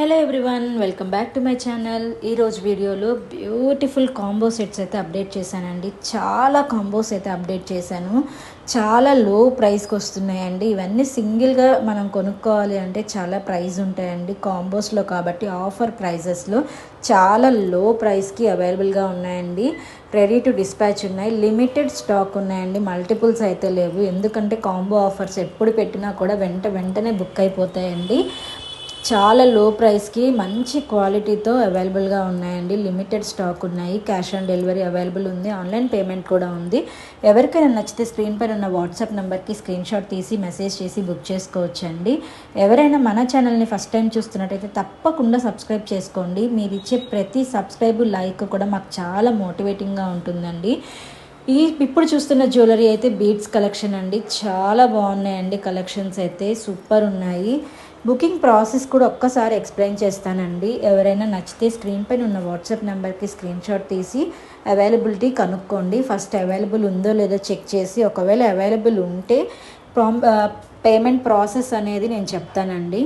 Hello everyone, welcome back to my channel. ఈరోజు వీడియోలో beautiful combo sets అయితే update చేశానండి. చాలా కాంబోస్ అయితే అప్డేట్ చేశాను. చాలా లో ప్రైస్కి వస్తున్నాయండి. ఇవన్నీ సింగిల్గా మనం కొనుక్కోవాలి అంటే చాలా ప్రైస్ ఉంటాయండి కాంబోస్లో, కాబట్టి ఆఫర్ ప్రైజెస్లో చాలా లో ప్రైస్కి అవైలబుల్గా ఉన్నాయండి. రెడీ టు డిస్పాచ్ ఉన్నాయి. లిమిటెడ్ స్టాక్ ఉన్నాయండి, మల్టిపుల్స్ అయితే లేవు. ఎందుకంటే కాంబో ఆఫర్స్ ఎప్పుడు పెట్టినా కూడా వెంటనే బుక్ అయిపోతాయండి. చాలా లో ప్రైస్కి మంచి క్వాలిటీతో అవైలబుల్గా ఉన్నాయండి. లిమిటెడ్ స్టాక్ ఉన్నాయి. క్యాష్ ఆన్ డెలివరీ అవైలబుల్ ఉంది. ఆన్లైన్ పేమెంట్ కూడా ఉంది. ఎవరికైనా నచ్చితే స్క్రీన్ పైన ఉన్న వాట్సాప్ నెంబర్కి స్క్రీన్ షాట్ తీసి మెసేజ్ చేసి బుక్ చేసుకోవచ్చండి. ఎవరైనా మన ఛానల్ని ఫస్ట్ టైం చూస్తున్నట్టయితే తప్పకుండా సబ్స్క్రైబ్ చేసుకోండి. మీరు ఇచ్చే ప్రతి సబ్స్క్రైబ్, లైక్ కూడా మాకు చాలా మోటివేటింగ్గా ఉంటుందండి. ఇప్పుడు చూస్తున్న జ్యువెలరీ అయితే బీడ్స్ కలెక్షన్ అండి. చాలా బాగున్నాయండి. కలెక్షన్స్ అయితే సూపర్ ఉన్నాయి. బుకింగ్ ప్రాసెస్ కూడా ఒక్కసారి ఎక్స్ప్లెయిన్ చేస్తానండి. ఎవరైనా నచ్చితే స్క్రీన్ పైన ఉన్న వాట్సాప్ నెంబర్కి స్క్రీన్ షాట్ తీసి అవైలబిలిటీ కనుక్కోండి. ఫస్ట్ అవైలబుల్ ఉందో లేదో చెక్ చేసి, ఒకవేళ అవైలబుల్ ఉంటే పేమెంట్ ప్రాసెస్ అనేది నేను చెప్తానండి.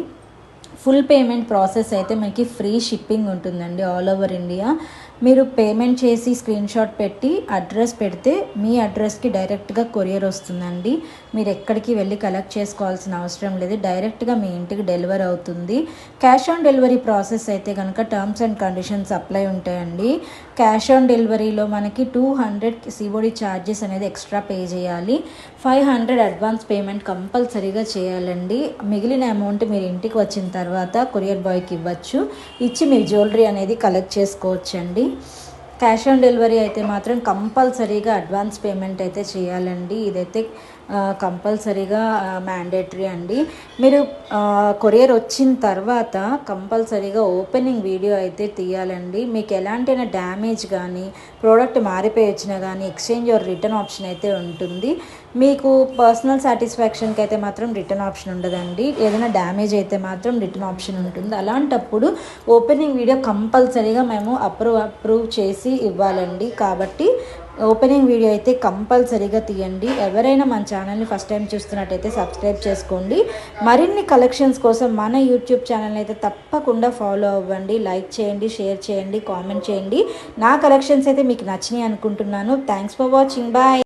ఫుల్ పేమెంట్ ప్రాసెస్ అయితే మనకి ఫ్రీ షిప్పింగ్ ఉంటుందండి ఆల్ ఓవర్ ఇండియా. మీరు పేమెంట్ చేసి స్క్రీన్ షాట్ పెట్టి అడ్రస్ పెడితే మీ అడ్రస్కి డైరెక్ట్గా కొరియర్ వస్తుందండి. మీరు ఎక్కడికి వెళ్ళి కలెక్ట్ చేసుకోవాల్సిన అవసరం లేదు. డైరెక్ట్గా మీ ఇంటికి డెలివర్ అవుతుంది. క్యాష్ ఆన్ డెలివరీ ప్రాసెస్ అయితే కనుక టర్మ్స్ అండ్ కండిషన్స్ అప్లై ఉంటాయండి. క్యాష్ ఆన్ డెలివరీలో మనకి 200 సిఓడి ఛార్జెస్ అనేది ఎక్స్ట్రా పే చేయాలి. 500 అడ్వాన్స్ పేమెంట్ కంపల్సరీగా చేయాలండి. మిగిలిన అమౌంట్ మీరు ఇంటికి వచ్చిన తర్వాత కొరియర్ బాయ్కి ఇవ్వచ్చు. ఇచ్చి మీ జ్యువెలరీ అనేది కలెక్ట్ చేసుకోవచ్చండి. క్యాష్ ఆన్ డెలివరీ అయితే మాత్రం కంపల్సరీగా అడ్వాన్స్ పేమెంట్ అయితే చేయాలండి. ఇదైతే కంపల్సరీగా మ్యాండేటరీ అండి. మీరు కొరియర్ వచ్చిన తర్వాత కంపల్సరీగా ఓపెనింగ్ వీడియో అయితే తీయాలండి. మీకు ఎలాంటి డ్యామేజ్ కానీ, ప్రోడక్ట్ మారిపోయి వచ్చినా కానీ ఎక్స్చేంజ్ ఆర్ రిటర్న్ ఆప్షన్ అయితే ఉంటుంది. మీకు పర్సనల్ సాటిస్ఫాక్షన్కి అయితే మాత్రం రిటర్న్ ఆప్షన్ ఉండదండి. ఏదైనా డ్యామేజ్ అయితే మాత్రం రిటర్న్ ఆప్షన్ ఉంటుంది. అలాంటప్పుడు ఓపెనింగ్ వీడియో కంపల్సరీగా మేము అప్రూవ్ చేసి ఇవ్వాలండి. కాబట్టి ఓపెనింగ్ వీడియో అయితే కంపల్సరీగా తీయండి. ఎవరైనా మన ఛానల్ని ఫస్ట్ టైం చూస్తున్నట్టయితే సబ్స్క్రైబ్ చేసుకోండి. మరిన్ని కలెక్షన్స్ కోసం మన యూట్యూబ్ ఛానల్ని అయితే తప్పకుండా ఫాలో అవ్వండి. లైక్ చేయండి, షేర్ చేయండి, కామెంట్ చేయండి. నా కలెక్షన్స్ అయితే మీకు నచ్చినాయి అనుకుంటున్నాను. Thanks for watching. బాయ్.